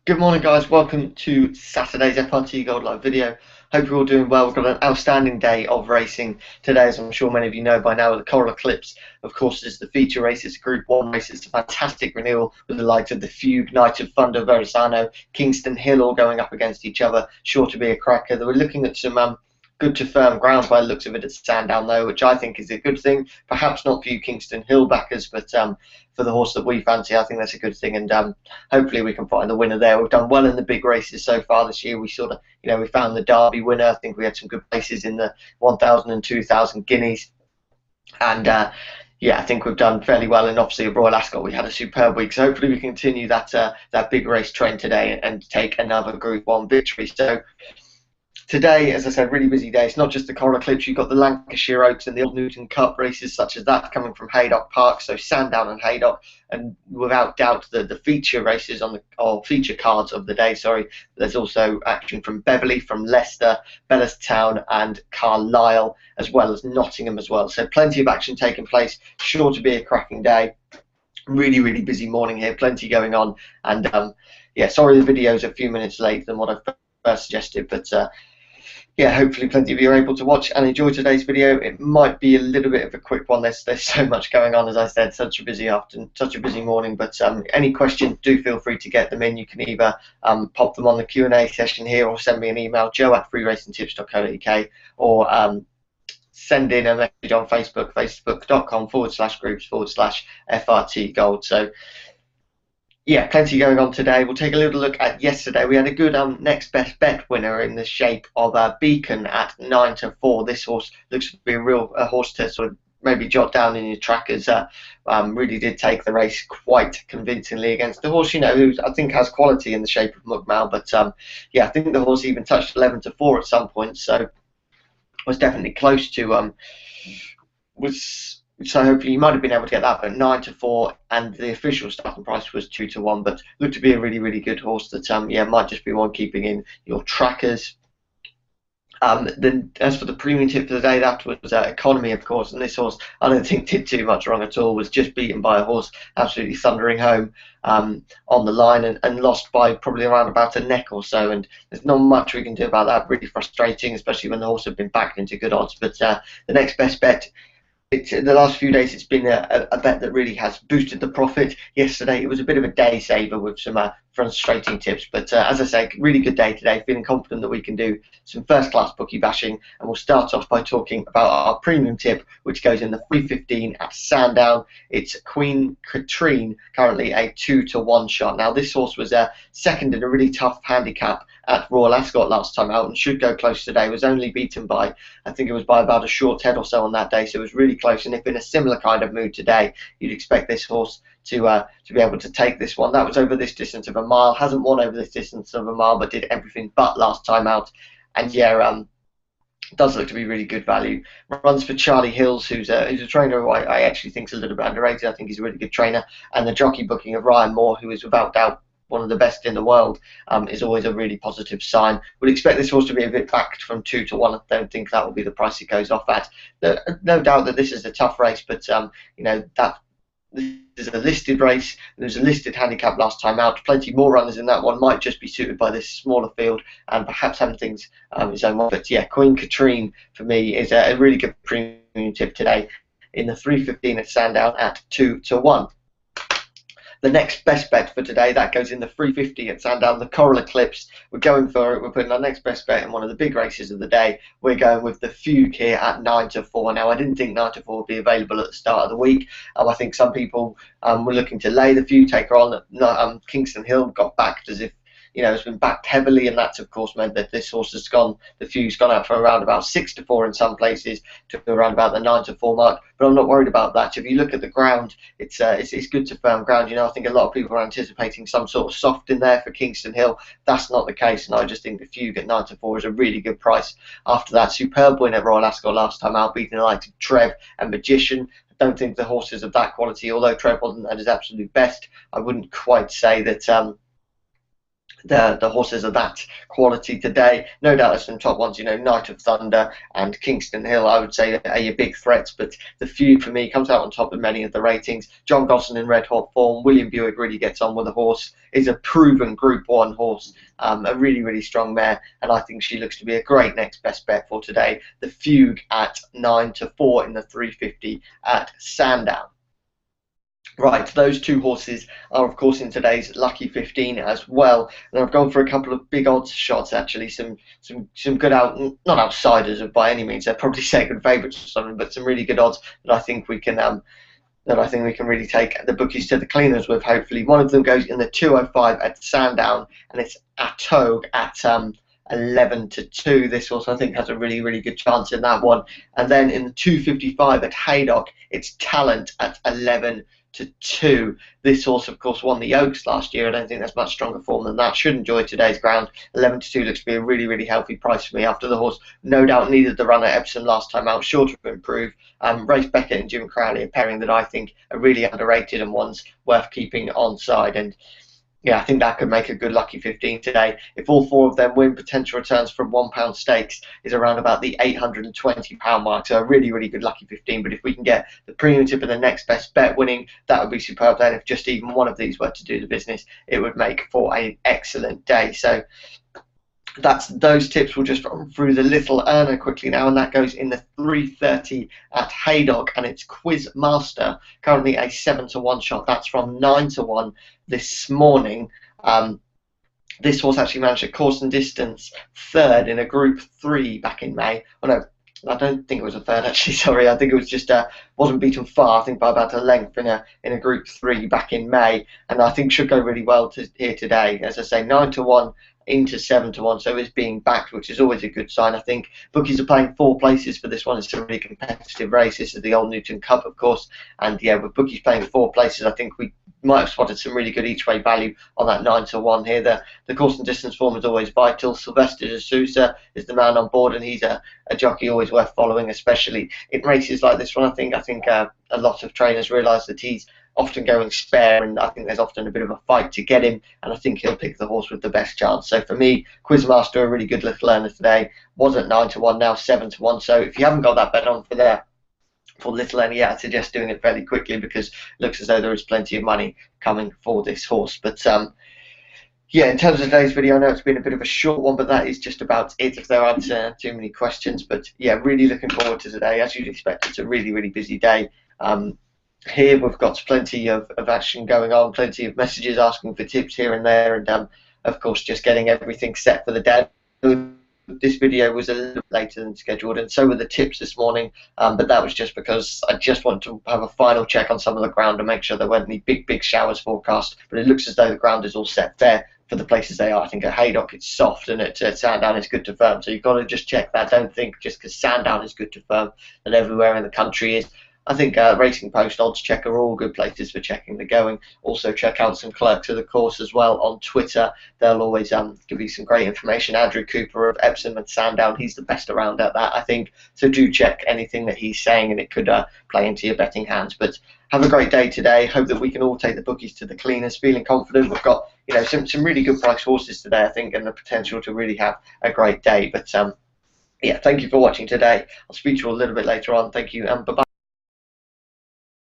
Good morning, guys. Welcome to Saturday's FRT Gold live video. Hope you're all doing well. We've got an outstanding day of racing today, as I'm sure many of you know by now. The Coral Eclipse, of course, is the feature race. It's a Group 1 race. It's a fantastic renewal with the likes of the Fugue, Knight of Thunder, Verrazano, Kingston Hill all going up against each other. Sure to be a cracker. We're looking at some good to firm ground by the looks of it at Sandown, though, which I think is a good thing. Perhaps not for you Kingston Hill backers, but for the horse that we fancy, I think that's a good thing. And hopefully we can find the winner there. We've done well in the big races so far this year. We sort of, we found the Derby winner. I think we had some good places in the 1,000 and 2,000 guineas. And yeah, I think we've done fairly well. And obviously at Royal Ascot, we had a superb week. So hopefully we continue that big race trend today and take another Group 1 victory. So today, as I said, really busy day. It's not just the Coral Eclipse. You've got the Lancashire Oaks and the Old Newton Cup races such as that coming from Haydock Park, so Sandown and Haydock, and without doubt the feature races or feature cards of the day. Sorry, there's also action from Beverley, from Leicester, Bellestown, and Carlisle, as well as Nottingham as well. So plenty of action taking place. Sure to be a cracking day. Really busy morning here. Plenty going on, and yeah, sorry the video's a few minutes later than what I first suggested, but yeah, hopefully plenty of you are able to watch and enjoy today's video. It might be a little bit of a quick one. There's so much going on, as I said, such a busy afternoon, such a busy morning. But any questions, do feel free to get them in. You can either pop them on the Q&A session here, or send me an email, joe@freeracingtips.co.uk, or send in a message on Facebook, facebook.com/groups/FRT Gold. So yeah, plenty going on today. We'll take a little look at yesterday. We had a good next best bet winner in the shape of Beacon at 9-4. This horse looks to be a real horse to sort of maybe jot down in your trackers. Really did take the race quite convincingly against the horse, who I think has quality in the shape of Mugmal. But yeah, I think the horse even touched 11-4 at some point, so was definitely close to So hopefully you might have been able to get that, but 9-4, and the official starting price was 2-1. But looked to be a really good horse that yeah, might just be one keeping in your trackers. Then as for the premium tip for the day, that was Economy, of course, and this horse I don't think did too much wrong at all. Was just beaten by a horse absolutely thundering home on the line, and lost by probably around about a neck or so, and there's not much we can do about that. Really frustrating, especially when the horse had been backed into good odds. But the next best bet, the last few days, it's been a bet that really has boosted the profit. Yesterday, it was a bit of a day saver with some frustrating tips. But as I say, really good day today. Feeling confident that we can do some first-class bookie bashing. And we'll start off by talking about our premium tip, which goes in the 315 at Sandown. It's Queen Katrine, currently a 2-1 shot. Now, this horse was second in a really tough handicap at Royal Ascot last time out, and should go close today. Was only beaten by, I think it was by about a short head or so on that day, so it was really close. And if in a similar kind of mood today, you'd expect this horse to be able to take this one. That was over this distance of a mile. Hasn't won over this distance of a mile, but did everything but last time out. And yeah, does look to be really good value. Runs for Charlie Hills, who's a trainer who I actually think is a little bit underrated. I think he's a really good trainer. And the jockey booking of Ryan Moore, who is without doubt one of the best in the world, is always a really positive sign. Would expect this horse to be a bit backed from 2-1. I don't think that will be the price it goes off at. No doubt that this is a tough race, but that this is a listed race. There was a listed handicap last time out. Plenty more runners in that one. Might just be suited by this smaller field and perhaps having things his own way. But yeah, Queen Katrine for me is a really good premium tip today in the 315 at Sandown at 2-1. The next best bet for today, that goes in the 350 at Sandown, the Coral Eclipse. We're going for it. We're putting our next best bet in one of the big races of the day. We're going with the Fugue here at 9-4. Now, I didn't think 9-4 would be available at the start of the week. I think some people were looking to lay the Fugue, take her on. Kingston Hill got backed as if, it's been backed heavily, and that's of course meant that this horse has gone, the Fugue's gone out for around about 6-4 in some places, to around about the 9-4 mark. But I'm not worried about that. If you look at the ground, it's good to firm ground. I think a lot of people are anticipating some sort of soft in there for Kingston Hill. That's not the case, and I just think the Fugue at 9-4 is a really good price. After that superb win at Royal Ascot last time out, beating the likes of Trev and Magician. I don't think the horse is of that quality, although Trev wasn't at his absolute best. I wouldn't quite say that the horses of that quality today. No doubt there's some top ones, you know, Knight of Thunder and Kingston Hill, I would say, are your big threats, but the feud for me comes out on top of many of the ratings. John Gosson in red hot form. William Buick really gets on with the horse, is a proven Group 1 horse, a really, really strong mare, and I think she looks to be a great next best bet for today. The Fugue at 9-4 in the 350 at Sandown. Right, those two horses are of course in today's lucky 15 as well, and I've gone for a couple of big odds shots actually, some good not outsiders by any means, they're probably second favourites or something, but some really good odds that I think we can really take the bookies to the cleaners with. Hopefully, one of them goes in the 205 at Sandown, and it's Atog at 11-2. This horse I think has a really, really good chance in that one. And then in the 255 at Haydock, it's Talent at 11-2. This horse, of course, won the Oaks last year. I don't think there's much stronger form than that. Should enjoy today's ground. 11-2 looks to be a really, really healthy price for me after the horse no doubt needed the run at Epsom last time out, sure to improve. Race Beckett and Jim Crowley, a pairing that I think are really underrated and one's worth keeping on side. And yeah, I think that could make a good lucky 15 today. If all four of them win, potential returns from £1 stakes is around about the £820 mark. So a really, really good lucky 15. But if we can get the premium tip and the next best bet winning, that would be superb. Then if just even one of these were to do the business, it would make for an excellent day. So those tips. We'll just run through the little earner quickly now, and that goes in the 330 at Haydock, and it's Quizmaster, currently a 7-1 shot. That's from 9-1 this morning. This horse actually managed a course and distance third in a Group 3 back in May. Oh no, I don't think it was a third actually. Sorry, I think it was just wasn't beaten far. I think by about a length in a Group 3 back in May, and I think should go really well here today. As I say, 9-1 into 7-1, so it's being backed, which is always a good sign. I think bookies are playing 4 places for this one. It's a really competitive race. This is the Old Newton Cup, of course, and yeah, with bookies playing 4 places, I think we might have spotted some really good each way value on that 9-1 here. The course and distance form is always vital. Sylvester de Sousa is the man on board, and he's a jockey always worth following, especially in races like this one. I think a lot of trainers realise that he's often going spare, and I think there's often a bit of a fight to get him, and I think he'll pick the horse with the best chance. So for me, Quizmaster, a really good little earner today, was at 9-1, now 7-1. So if you haven't got that bet on for little earner yet, I suggest doing it fairly quickly, because it looks as though there is plenty of money coming for this horse. But yeah, in terms of today's video, I know it's been a bit of a short one, but that is just about it if there aren't too many questions. But yeah, really looking forward to today. As you'd expect, it's a really, really busy day. Here we've got plenty of action going on, plenty of messages asking for tips here and there, and of course just getting everything set for the day. This video was a little later than scheduled, and so were the tips this morning, but that was just because I just wanted to have a final check on some of the ground and make sure there weren't any big showers forecast. But it looks as though the ground is all set there for the places they are. I think at Haydock it's soft, and at Sandown it's good to firm, so you've got to just check that. Don't think just because Sandown is good to firm that everywhere in the country is. I think Racing Post, Odds Check are all good places for checking the going. Also check out some clerks of the course as well on Twitter. They'll always give you some great information. Andrew Cooper of Epsom and Sandown, he's the best around at that, I think. So do check anything that he's saying, and it could play into your betting hands. But have a great day today. Hope that we can all take the bookies to the cleaners, feeling confident. We've got some really good price horses today, I think, and the potential to really have a great day. But yeah, thank you for watching today. I'll speak to you a little bit later on. Thank you, and bye-bye.